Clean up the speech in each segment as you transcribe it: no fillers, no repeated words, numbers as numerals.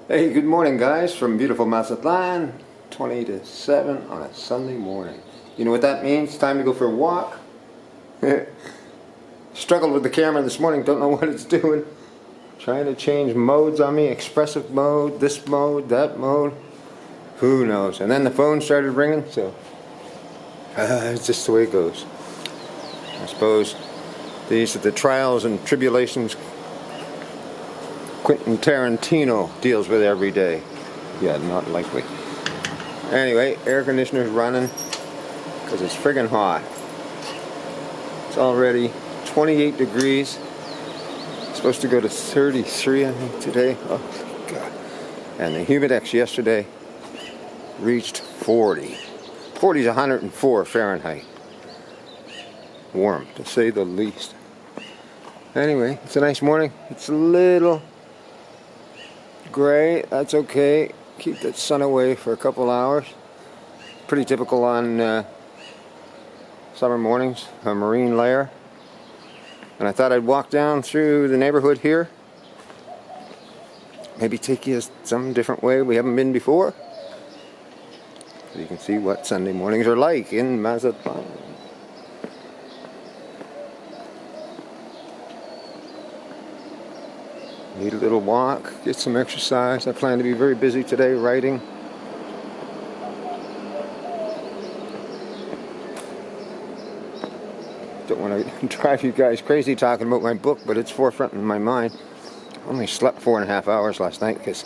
Hey, good morning guys from beautiful Mazatlán, 20 to 7 on a Sunday morning. You know what that means? Time to go for a walk. Struggled with the camera this morning, don't know what it's doing. Trying to change modes on me, expressive mode, this mode, that mode. Who knows? And then the phone started ringing, so it's just the way it goes. I suppose these are the trials and tribulations Quentin Tarantino deals with every day. Yeah, not likely. Anyway, air conditioner's running because it's friggin' hot. It's already 28 degrees. It's supposed to go to 33, I think, today. Oh, God. And the humidex yesterday reached 40. 40 is 104 Fahrenheit. Warm, to say the least. Anyway, it's a nice morning. It's a little gray, that's okay. Keep that sun away for a couple hours. Pretty typical on summer mornings, a marine layer. And I thought I'd walk down through the neighborhood here. Maybe take you some different way we haven't been before. So you can see what Sunday mornings are like in Mazatlán. Need a little walk, get some exercise. I plan to be very busy today writing. Don't want to drive you guys crazy talking about my book, but it's forefront in my mind. I only slept 4.5 hours last night because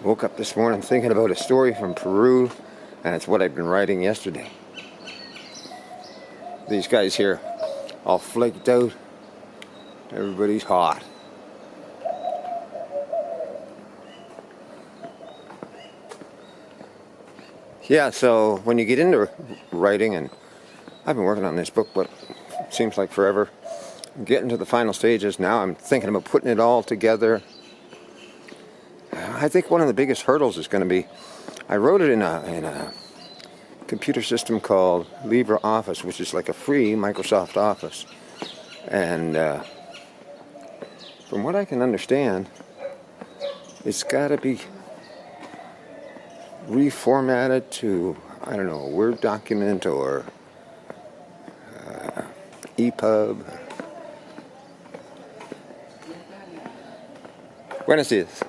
I woke up this morning thinking about a story from Peru, and it's what I've been writing yesterday. These guys here all flaked out. Everybody's hot. Yeah, so when you get into writing, and I've been working on this book, but it seems like forever. I'm getting to the final stages now. I'm thinking about putting it all together. I think one of the biggest hurdles is going to be, I wrote it in a computer system called LibreOffice, which is like a free Microsoft Office. And from what I can understand, it's got to be reformatted to, I don't know, a Word document or EPUB. Buenos dias.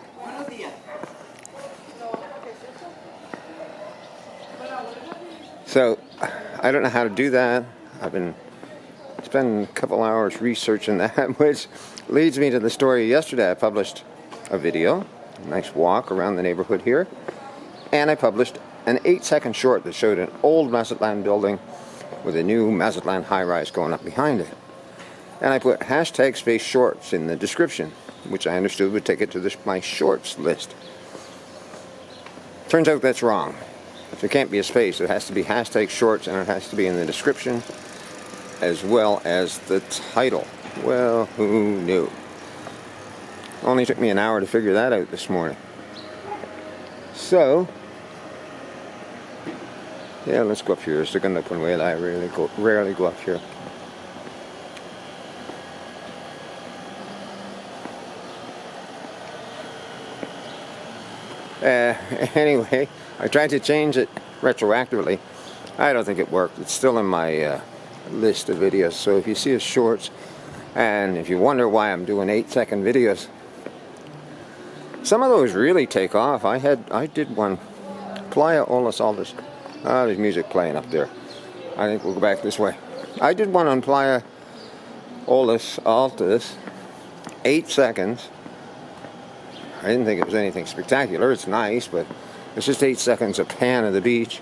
So, I don't know how to do that. I've been spending a couple hours researching that, which leads me to the story yesterday. I published a video, a nice walk around the neighborhood here. And I published an 8-second short that showed an old Mazatlán building with a new Mazatlán high-rise going up behind it. And I put hashtag space shorts in the description, which I understood would take it to my shorts list. Turns out that's wrong. There can't be a space. It has to be hashtag shorts, and it has to be in the description as well as the title. Well, who knew? Only took me an hour to figure that out this morning. So, yeah, let's go up here. It's the gun open way. I rarely go up here. Anyway, I tried to change it retroactively. I don't think it worked. It's still in my list of videos. So if you see a shorts, and if you wonder why I'm doing 8-second videos, some of those really take off. I did one, Playa Olas Altas. There's music playing up there. I think we'll go back this way. I did one on Playa Olas Altas, 8 seconds. I didn't think it was anything spectacular. It's nice, but it's just 8 seconds of pan of the beach.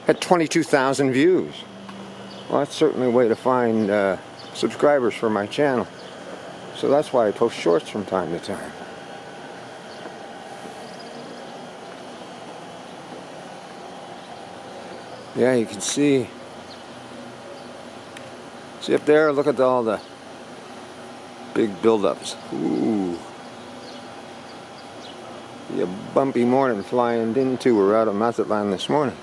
Had 22,000 views. Well, that's certainly a way to find subscribers for my channel. So that's why I post shorts from time to time. Yeah, you can see up there, look at all the big buildups. Ooh. Be a bumpy morning flying into or out of Mazatlán this morning.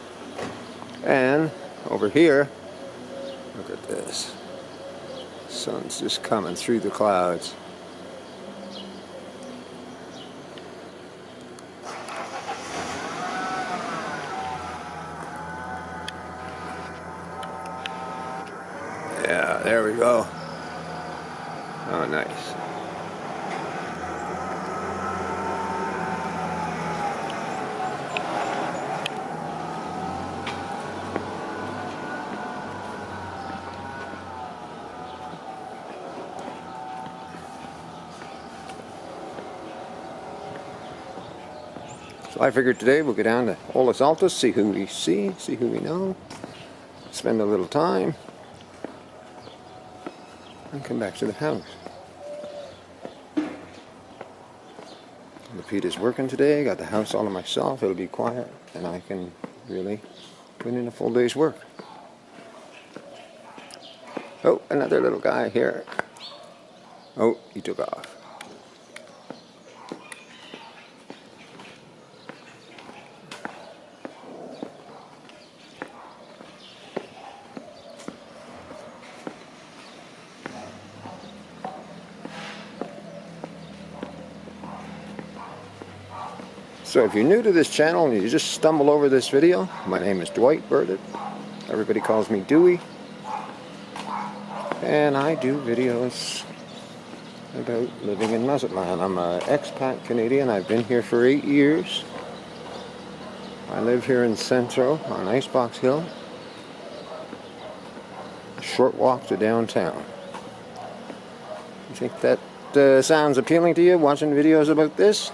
And over here, look at this. Sun's just coming through the clouds. There we go. Oh, nice. So I figured today we'll go down to Olas Altas, see who we see who we know, spend a little time, and come back to the house. Lapita's working today, got the house all to myself, it'll be quiet, and I can really put in a full day's work. Oh, another little guy here. Oh, he took off. So if you're new to this channel and you just stumble over this video, my name is Dwight Burditt. Everybody calls me Dewey. And I do videos about living in Mazatlán. I'm an expat Canadian. I've been here for 8 years. I live here in Centro on Icebox Hill. A short walk to downtown. You think that sounds appealing to you, watching videos about this?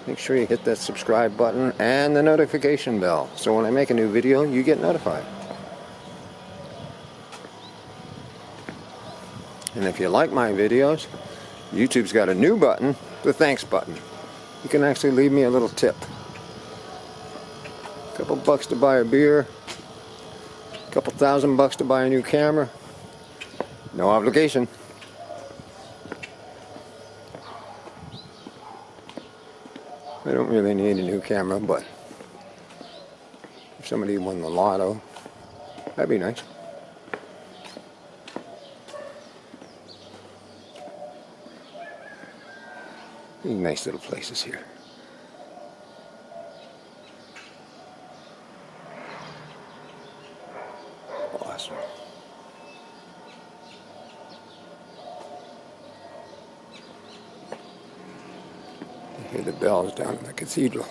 Make sure you hit that subscribe button and the notification bell, so when I make a new video, you get notified. And if you like my videos, YouTube's got a new button, the thanks button. You can actually leave me a little tip. A couple bucks to buy a beer, a couple $1,000 to buy a new camera. No obligation. I don't really need a new camera, but if somebody won the lotto, that'd be nice. Nice little places here. Awesome. I hear the bells down in the cathedral.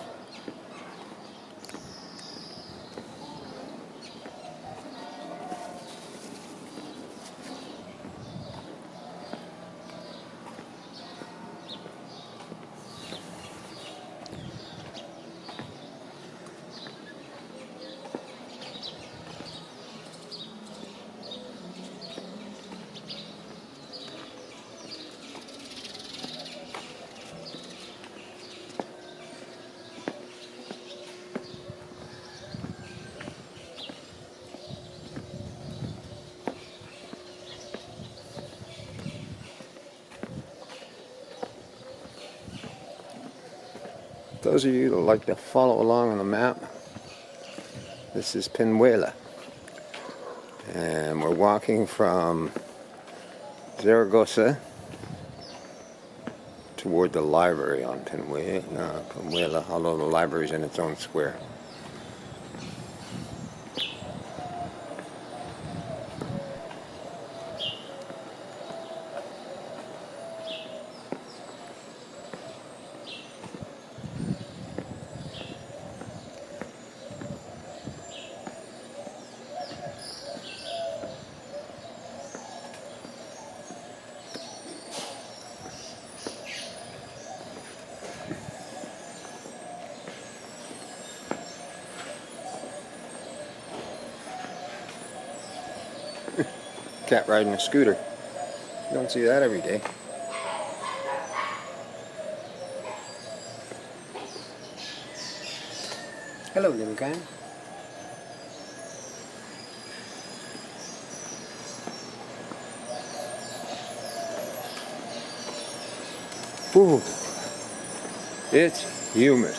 Those of you that like to follow along on the map, this is Penuela, and we're walking from Zaragoza toward the library on Penuela, although the library is in its own square. Cat riding a scooter. You don't see that every day. Hello, little guy. Ooh, it's humid.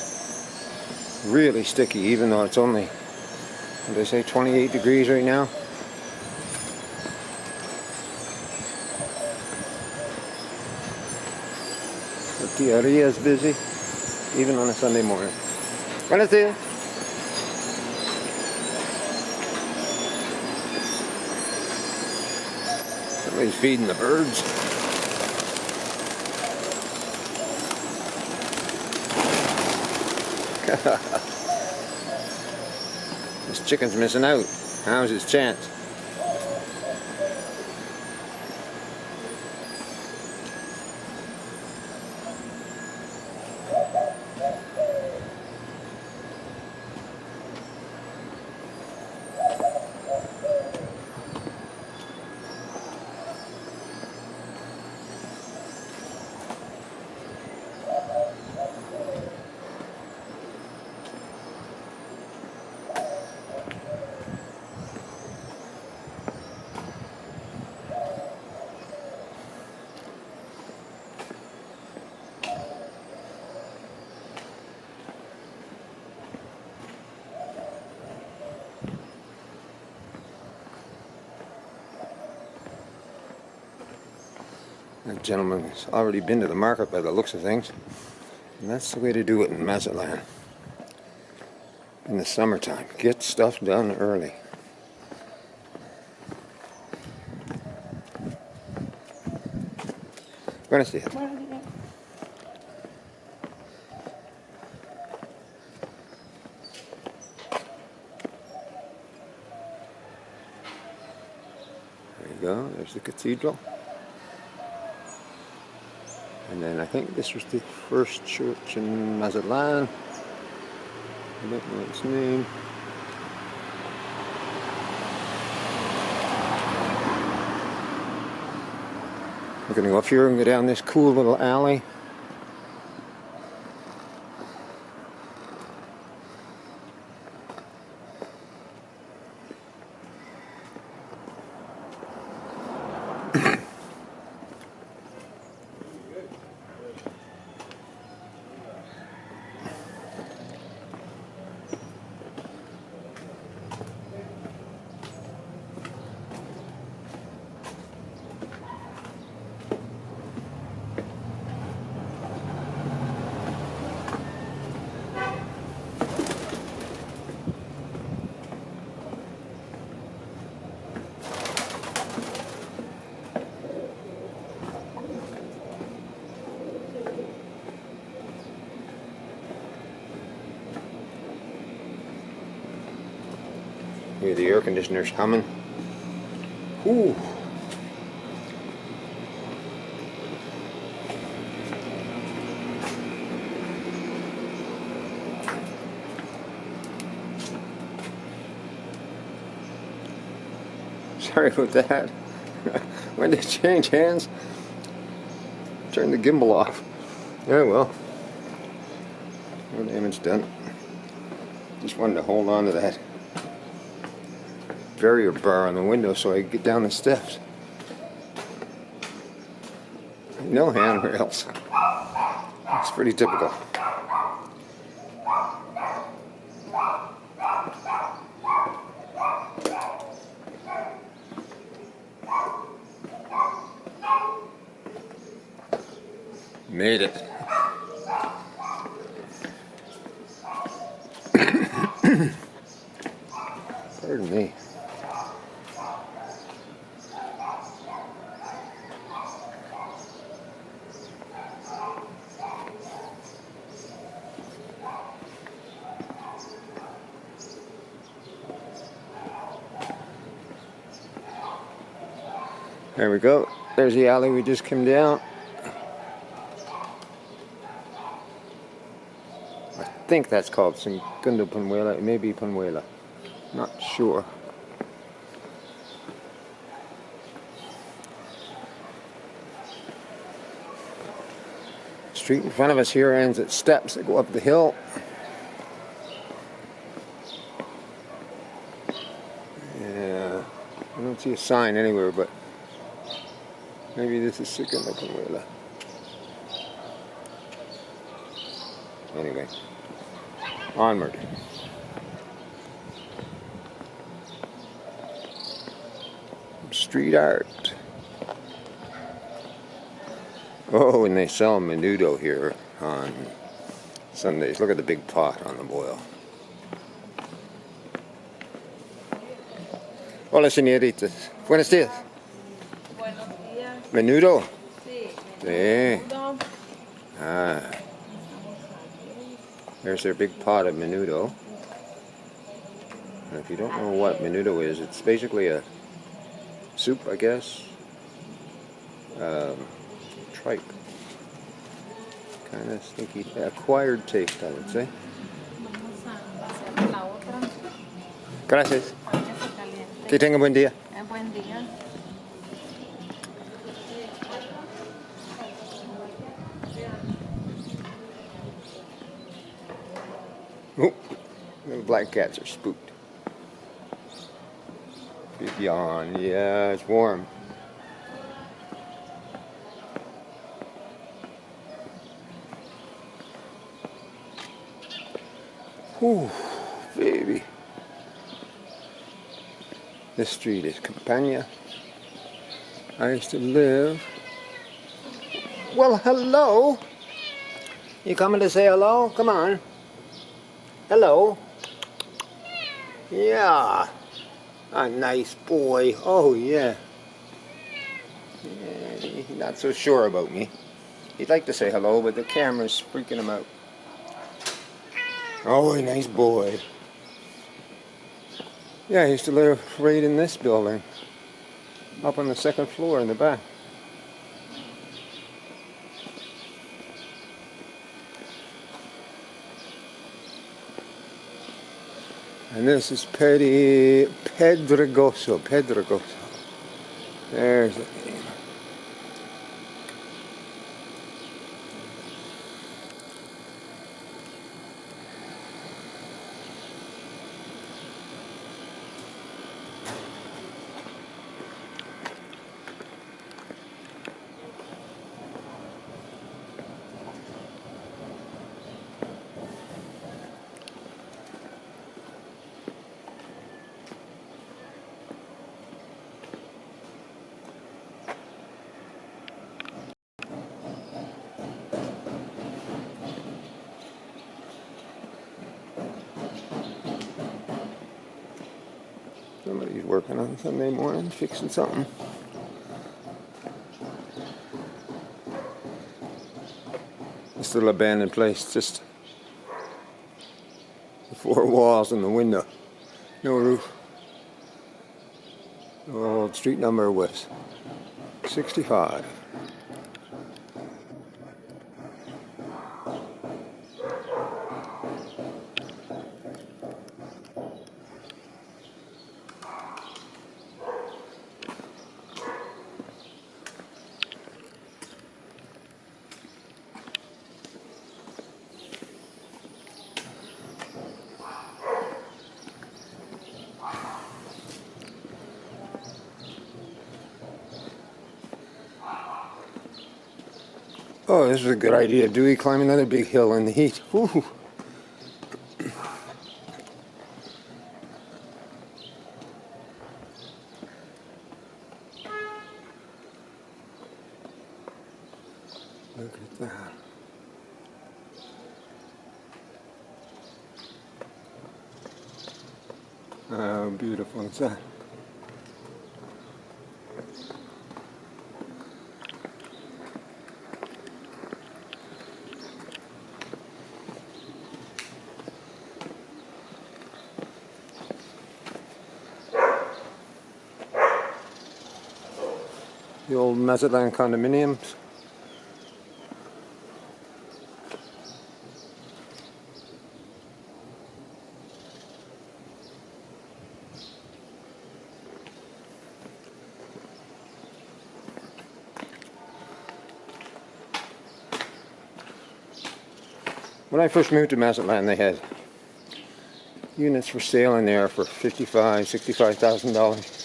Really sticky, even though it's only, what did I say, 28 degrees right now. The Tierra is busy, even on a Sunday morning. Buenos días. He's feeding the birds. This chicken's missing out. How's his chance? That gentleman has already been to the market by the looks of things. And that's the way to do it in Mazatlán. In the summertime. Get stuff done early. Buenos días. There you go. There's the cathedral. And then I think this was the first church in Mazatlán. I don't know its name. We're going to go up here and go down this cool little alley. Hear the air conditioner's humming. Ooh. Sorry about that. When they change hands, turn the gimbal off. Yeah, well, no damage done. Just wanted to hold on to that barrier bar on the window so I could get down the steps. No handrails. It's pretty typical. Made it. Pardon me. There we go. There's the alley we just came down. I think that's called Segundo Panuela. It may be Panuela. Not sure. Street in front of us here ends at steps that go up the hill. Yeah, I don't see a sign anywhere, but maybe this is Segundo Panuela. Anyway, onward. Street art. Oh, and they sell menudo here on Sundays. Look at the big pot on the boil. Hola, señoritas. Buenos días. Buenos Menudo. Sí, Sí. menudo. Ah, Estamos aquí. there's their big pot of menudo. And if you don't know what menudo is, it's basically a soup, I guess. Tripe. Kind of stinky. Acquired taste, I would say. Vamos a hacer la otra Gracias. para que se caliente. Que tenga buen día. Buen día. Oh, the black cats are spooked. Big yawn. Yeah, it's warm. Whew, baby. This street is Campania. I used to live. Well, hello. You coming to say hello? Come on. Hello. Yeah. A nice boy. Oh, yeah. Yeah, he's not so sure about me. He'd like to say hello, but the camera's freaking him out. Oh, a nice boy. Yeah, I used to live right in this building. Up on the second floor in the back. And this is Pedregoso. There's it. Somebody's working on Sunday morning, fixing something. This little abandoned place, just the four walls and the window. No roof. The old street number was 65. Oh, this is a good idea. Dewey, climb another big hill in the heat. Woo. Look at that. How beautiful is that? The old Mazatlán condominiums. When I first moved to Mazatlán, they had units for sale in there for $65,000.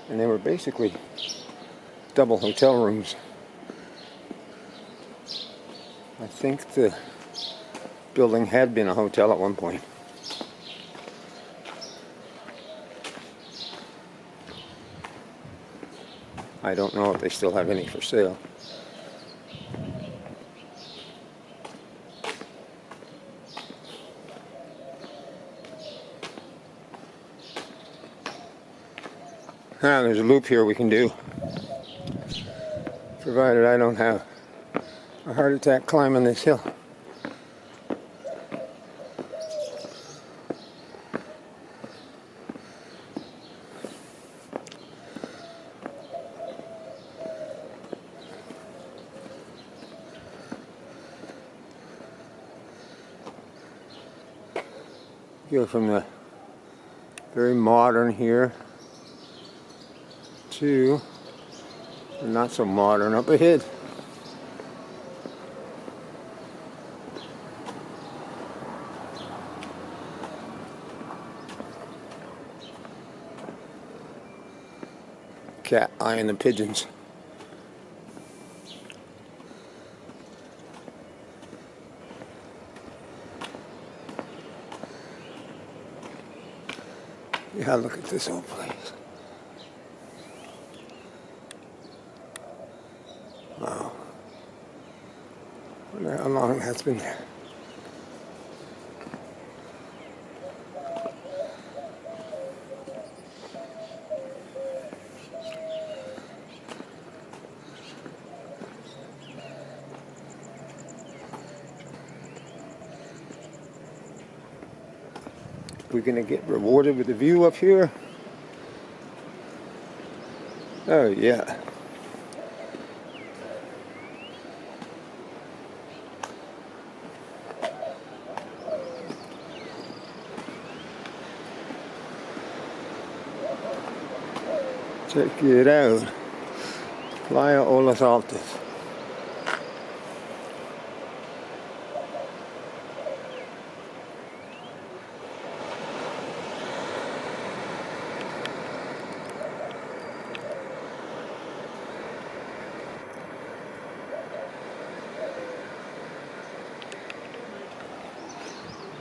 And they were basically double hotel rooms. I think the building had been a hotel at one point. I don't know if they still have any for sale. Now there's a loop here we can do, provided I don't have a heart attack climbing this hill. Go from the very modern here to the not so modern up ahead. Cat eyeing the pigeons. Yeah, look at this old place. Wow. I wonder how long that's been there. We're gonna get rewarded with a view up here. Oh yeah. Check it out. Playa Olas Altas.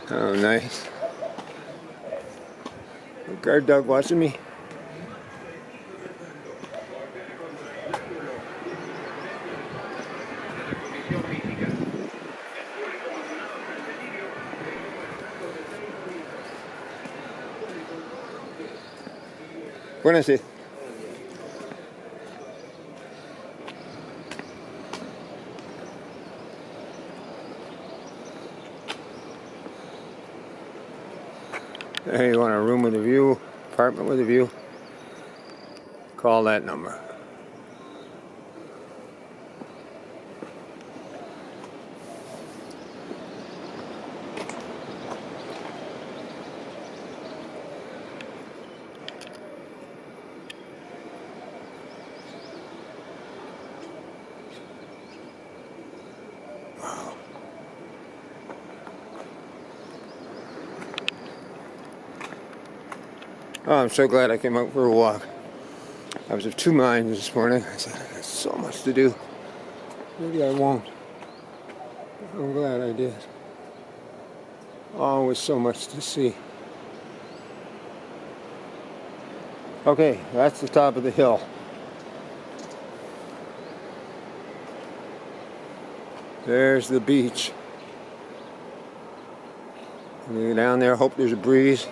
Oh, nice. Guard dog watching me. Buenas noches. Hey, you want a room with a view, apartment with a view? Call that number. Oh, I'm so glad I came out for a walk. I was of two minds this morning. I said, I got so much to do. Maybe I won't. I'm glad I did. Always so much to see. Okay, that's the top of the hill. There's the beach. I'm gonna go down there, hope there's a breeze.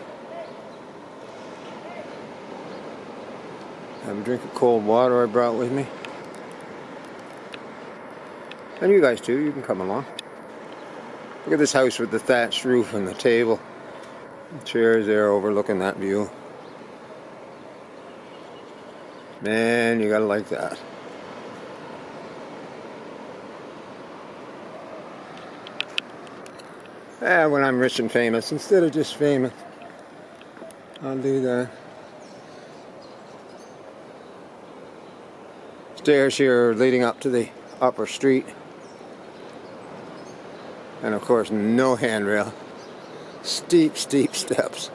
Have a drink of cold water I brought with me. And you guys too, you can come along. Look at this house with the thatched roof and the table. The chairs there overlooking that view. Man, you gotta like that. When I'm rich and famous, instead of just famous, I'll do that. Stairs here leading up to the upper street. And of course, no handrail. Steep, steep steps.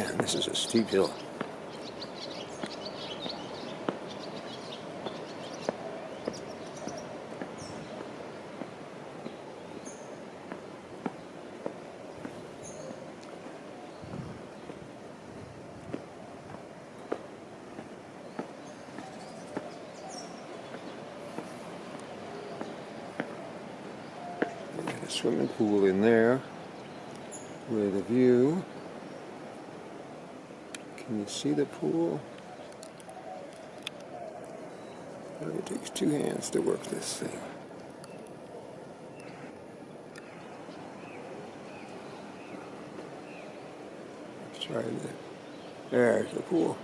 Man, this is a steep hill. A swimming pool in there with a view. Can you see the pool? It takes two hands to work this thing. Let's try that. There's the pool.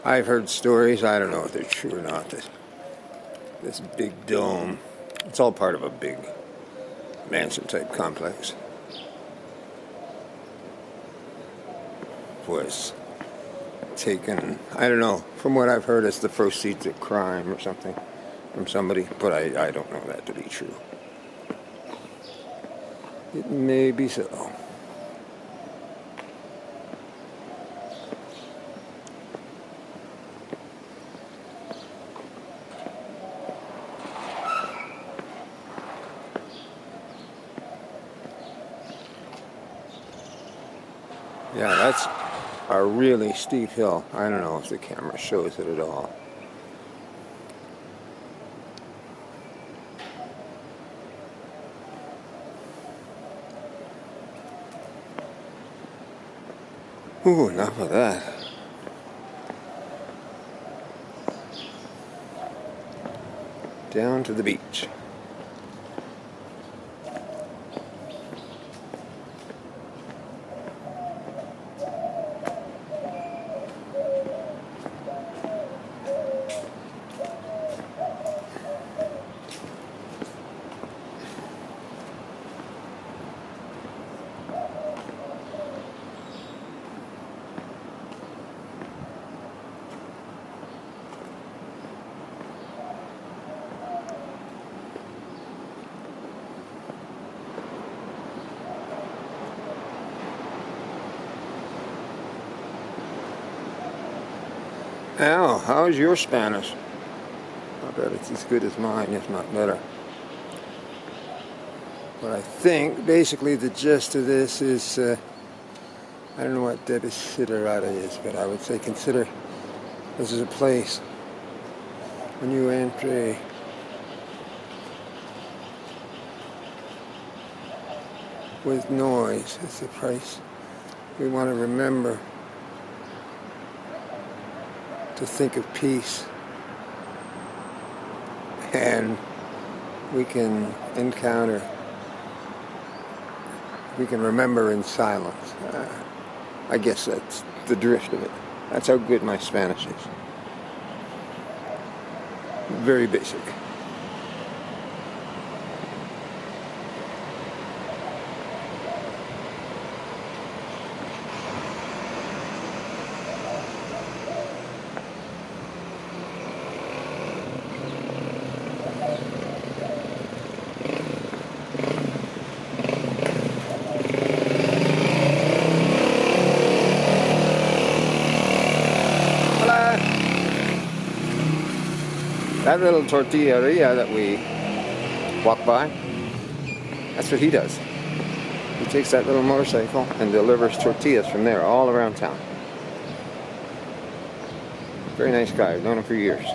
I've heard stories, I don't know if they're true or not, that this big dome, it's all part of a big mansion type complex, was taken, I don't know, from what I've heard, it's the proceeds of crime or something from somebody, but I don't know that to be true. It may be so. Yeah, that's a really steep hill. I don't know if the camera shows it at all. Ooh, enough of that. Down to the beach. Al, how's your Spanish? I bet it's as good as mine, if not better. But I think basically the gist of this is, I don't know what desiderata is, but I would say consider this is a place when you enter with noise. It's a place we want to remember to think of peace, and we can encounter, we can remember in silence. I guess that's the drift of it. That's how good my Spanish is. Very basic. That little tortilleria that we walk by, that's what he does. He takes that little motorcycle and delivers tortillas from there all around town. Very nice guy. I've known him for years.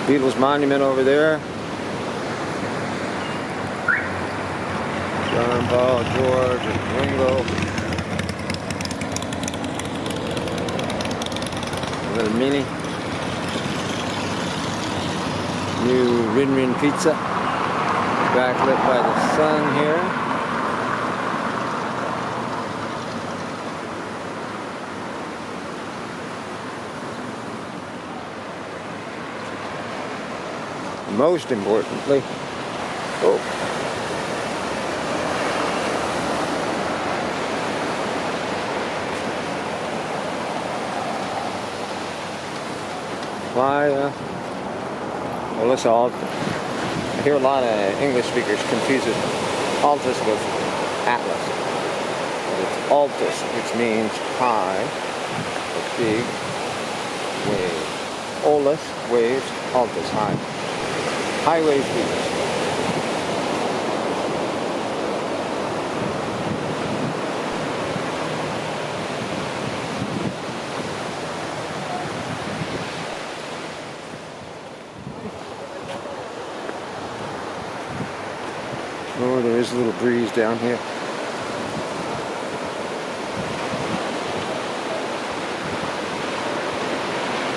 Beatles monument over there. John, Paul, George, and Ringo. A little mini. New Rin Rin Pizza. Backlit by the sun here. Most importantly, Playa Olis Alta. I hear a lot of English speakers confuse it, Altus with Atlas. But it's Altus, which means high, or big, wave. Olis, waves, Altus, high. Highway beach. Oh, there is a little breeze down here.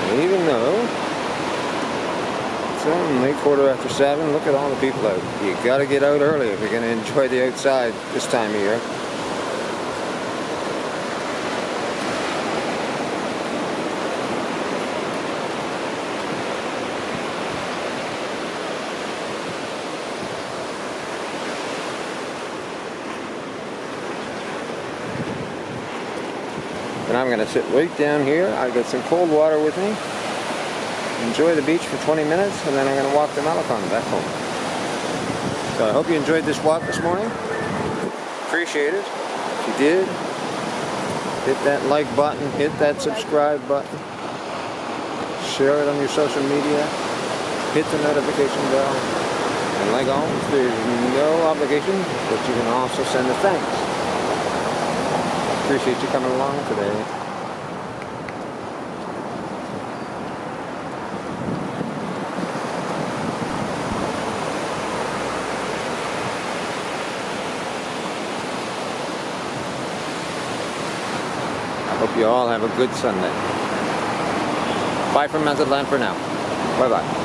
And even though it's only 7:15, look at all the people out. You gotta get out early if you're gonna enjoy the outside this time of year. And I'm gonna sit right down here. I've got some cold water with me. Enjoy the beach for 20 minutes, and then I'm going to walk to Mazatlán back home. So I hope you enjoyed this walk this morning. Appreciate it. If you did, hit that like button, hit that subscribe button, share it on your social media, hit the notification bell, and like always, there's no obligation, but you can also send a thanks. Appreciate you coming along today. Hope you all have a good Sunday. Bye from Mazatlán for now. Bye-bye.